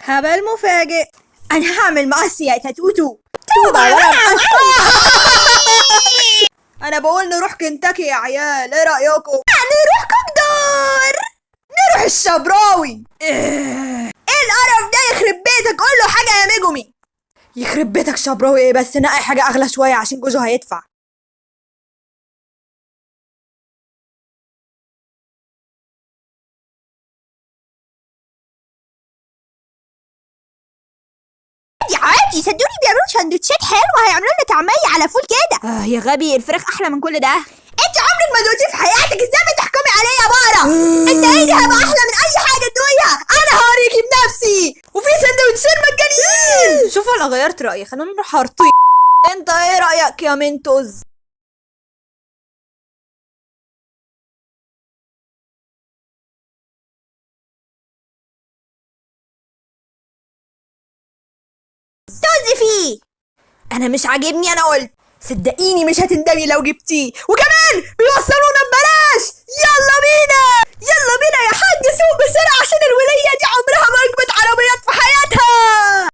هبل مفاجئ. انا هعمل مقص يا توتو. انا بقول نروح كنتاكي يا عيال، ايه رايكم؟ نروح كوكدار. نروح الشبراوي. ايه القرف ده؟ يخرب بيتك، قول له حاجه يا نجمي. يخرب بيتك شبراوي ايه بس؟ نقي حاجه اغلى شويه عشان جوزه هيدفع. عادي صدقوني بيعملوا سندوتشات حلوه، هيعملوا لنا طعميه على فول كده. يا غبي، الفراخ احلى من كل ده. انت عمرك ما دوقتيه في حياتك، ازاي بتحكمي عليه يا بارة؟ انت ايه هيبقى احلى من اي حاجه تدوقيها؟ انا هوريكي بنفسي، وفي سندوتشين مجانيين. شوفوا انا غيرت رايي، خلونا نروح هرطي. انت ايه رايك يا منتوز؟ طز فيه. انا مش عاجبني، انا قلت صدقيني مش هتندمي لو جبتيه، وكمان بيوصلونا ببلاش.